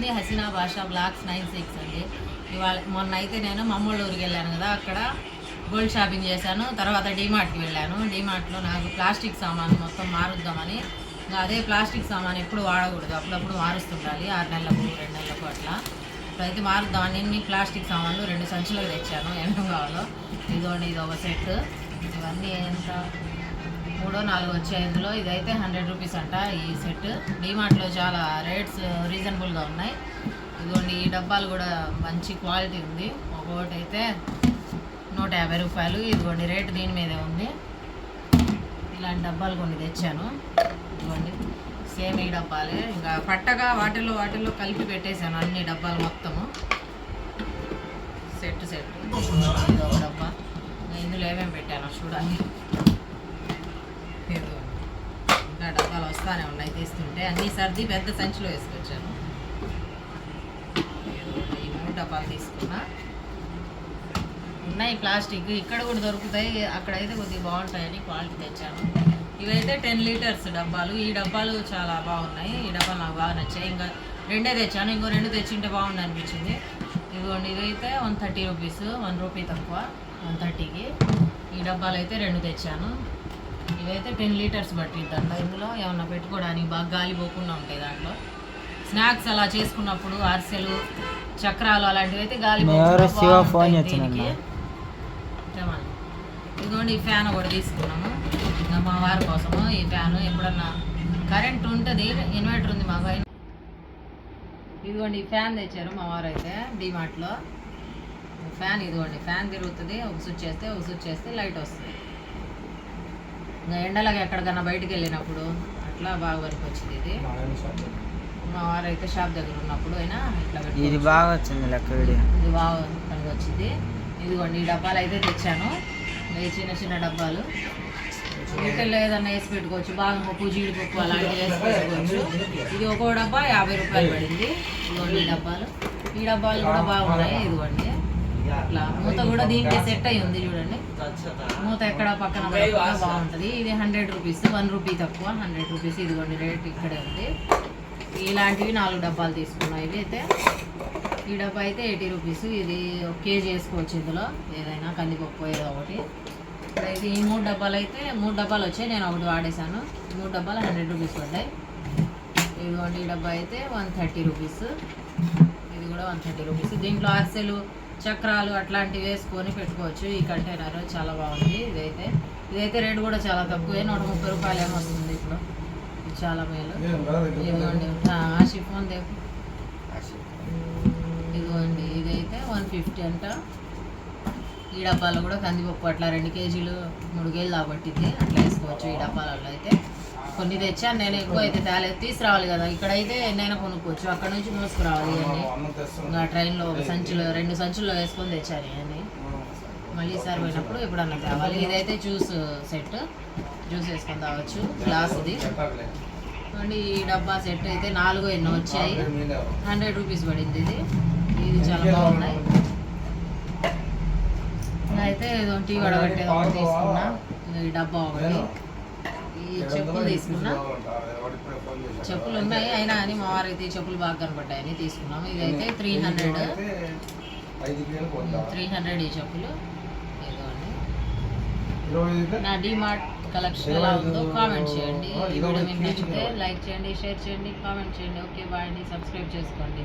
వస్తుంది హసీనా భాషా బ్లాక్స్ 96 అండి. ఇవాళ మొన్న అయితే నేను మా అమ్మోళ్ళ ఊరికి వెళ్ళాను కదా, అక్కడ గోల్డ్ షాపింగ్ చేశాను. తర్వాత డీమార్ట్కి వెళ్ళాను. డీమార్ట్లో నాకు ప్లాస్టిక్ సామాను మొత్తం మారుద్దామని, ఇంకా అదే ప్లాస్టిక్ సామాన్ ఎప్పుడు వాడకూడదు, అప్పుడప్పుడు మారుస్తుండాలి, 6 నెలలకు 2 నెలలకు అట్లా. ఇప్పుడైతే మారుద్దామని అన్ని ప్లాస్టిక్ సామాన్లు 2 సంచులు తెచ్చాను. ఏమేమి కావాలో ఇదిగోండి, ఇది ఒక సెట్. ఇవన్నీ ఎంత 3-4 వచ్చాయి ఇందులో. ఇదైతే 100 రూపీస్ అంట ఈ సెట్. డీమార్ట్లో చాలా రేట్స్ రీజనబుల్గా ఉన్నాయి. ఇదిగోండి, ఈ డబ్బాలు కూడా మంచి క్వాలిటీ ఉంది. ఒక్కొక్కటి అయితే 150 రూపాయలు. ఇదిగోండి, రేటు దీని మీదే ఉంది. ఇలాంటి డబ్బాలు కొన్ని తెచ్చాను. ఇదిగోండి, సేమ్ ఈ డబ్బాలే, ఇంకా పట్టగా వాటిల్లో కలిపి పెట్టేశాను అన్ని డబ్బాలు మొత్తము. సెట్ ఇది ఒక డబ్బా. ఇందులో ఏమేమి పెట్టాను చూడాలి. ఇంకా డబ్బాలు వస్తానే ఉన్నాయి తీస్తుంటే. అన్నీ సర్ది పెద్ద సంచిలో వేసుకొచ్చాను. ఈ 3 డబ్బాలు తీసుకున్నా. ఉన్నాయి ప్లాస్టిక్, ఇక్కడ కూడా దొరుకుతాయి, అక్కడైతే కొద్దిగా బాగుంటాయని క్వాలిటీ తెచ్చాను. ఇవైతే 10 లీటర్స్ డబ్బాలు. ఈ డబ్బాలు చాలా బాగున్నాయి. ఈ డబ్బాలు నాకు బాగా నచ్చాయి. ఇంకా 2 తెచ్చాను, ఇంకో 2 తెచ్చింటే బాగుంది అనిపించింది. ఇదిగోండి, ఇవైతే 130 రూపీస్, 1 రూపీ తక్కువ 130కి. ఈ డబ్బాలు అయితే 2 తెచ్చాను. ఇవైతే 10 లీటర్స్ పట్టిద్దంట. ఇందులో ఏమన్నా పెట్టుకోవడానికి బాగా గాలి పోకుండా ఉంటాయి. దాంట్లో స్నాక్స్ అలా చేసుకున్నప్పుడు అరిసెలు, చక్రాలు అలాంటివి అయితే గాలి దీనికి. ఇదిగోండి, ఈ ఫ్యాన్ ఒకటి తీసుకున్నాము మా వారి కోసము. ఈ ఫ్యాను ఎప్పుడన్నా కరెంట్ ఉంటుంది, ఇన్వర్టర్ ఉంది మా పైన. ఇదిగోండి, ఈ ఫ్యాన్ తెచ్చారు మా వారు అయితే డీమార్ట్లో. ఫ్యాన్ ఇదిగోండి, ఫ్యాన్ తిరుగుతుంది. ఒక స్విచ్ చేస్తే లైట్ వస్తుంది. ఇంకా ఎండలాగా ఎక్కడికన్నా బయటికి వెళ్ళినప్పుడు అట్లా బాగా వరకు వచ్చింది ఇది. మా వారు అయితే షాప్ దగ్గర ఉన్నప్పుడు అయినా ఇట్లా ఇది బాగా వచ్చింది ఇది బాగా పనికి వచ్చింది. ఇదిగోండి, ఈ డబ్బాలు అయితే తెచ్చాను. ఈ చిన్న డబ్బాలు వీటిల్లో ఏదన్నా వేసి పెట్టుకోవచ్చు. బాగా పప్పు, జీడిపప్పు అలాంటివి వేసి పెట్టుకోవచ్చు. ఇది ఒక్కో డబ్బా 50 రూపాయలు పడింది. ఇదిగోండి, ఈ డబ్బాలు కూడా బాగున్నాయి. ఇదిగోండి, ఇట్లా మూత కూడా దీనికి సెట్ అయ్యి ఉంది చూడండి. మూత ఎక్కడ పక్కన బాగుంటుంది. ఇది 100 రూపీస్, 1 రూపీ తక్కువ 100 రూపీస్. ఇదిగోండి, రేట్ ఇక్కడే ఉంది. ఇలాంటివి 4 డబ్బాలు తీసుకున్నాయి. ఇవి అయితే ఈ డబ్బా అయితే 80 రూపీస్. ఇది 1 కేజీ వేసుకోవచ్చు ఇందులో, ఏదైనా కందిపప్పు ఏదో ఒకటి. ఇప్పుడైతే ఈ 3 డబ్బాలు అయితే 3 డబ్బాలు వచ్చాయి, నేను ఒకటి వాడేశాను. 3 డబ్బాలు 100 రూపీస్ పడ్డాయి. ఇదిగోండి, ఈ డబ్బా అయితే 130 రూపీస్. ఇది కూడా 130 రూపీస్. దీంట్లో అరిసెలు, చక్రాలు అట్లాంటివి వేసుకొని పెట్టుకోవచ్చు. ఈ కంటైనర్ చాలా బాగుంది. ఇదైతే రేటు కూడా చాలా తక్కువే, 130 రూపాయలు ఏమో వస్తుంది ఇప్పుడు. ఇది చాలా మేలు. ఇదిగోండి, షిఫాన్ దేపు. ఇదిగోండి, ఇదైతే 150 అంట. ఈ డబ్బాలో కూడా కందిపప్పు అట్లా 2 కేజీలు 3 కేజీలు దాబట్టింది. అట్లా వేసుకోవచ్చు. ఈ డబ్బాలలో అయితే కొన్ని తెచ్చాను నేను, ఎక్కువ అయితే తేలేదు, తీసుకురావాలి కదా. ఇక్కడైతే ఎన్నైనా కొనుక్కోవచ్చు, అక్కడ నుంచి మోసుకురావాలి ఇవన్నీ. ఇంకా ట్రైన్లో 2 సంచుల్లో వేసుకొని తెచ్చాను ఇవన్నీ. మళ్ళీ ఈసారి పోయినప్పుడు ఎప్పుడన్నా తేవాలి. ఇదైతే జ్యూస్ సెట్, జ్యూస్ వేసుకొని తాగొచ్చు. గ్లాస్ ఇది. అండి, ఈ డబ్బా సెట్ అయితే 4 ఎన్నో వచ్చాయి, 100 రూపీస్ పడింది. ఇది చాలా బాగున్నాయి. అయితే టీ వడగట్టేది ఒకటి తీసుకున్నా. ఈ డబ్బా ఒకటి. ఈ చెప్పులు తీసుకున్నా. చెప్పులు ఉన్నాయి అయినా అని మా వారికి చెప్పులు బాగా కనపడ్డాయని తీసుకున్నాము. ఇదైతే 300 ఈ చెప్పులు. ఇదిగోండి, నా డీమార్ట్ కలెక్షన్ ఎలా ఉందో కామెంట్ చేయండి. ఈ వీడియో మీకు నచ్చితే లైక్ చేయండి, షేర్ చేయండి, కామెంట్ చేయండి. ఓకే, బాయ్ అండి. సబ్స్క్రైబ్ చేసుకోండి.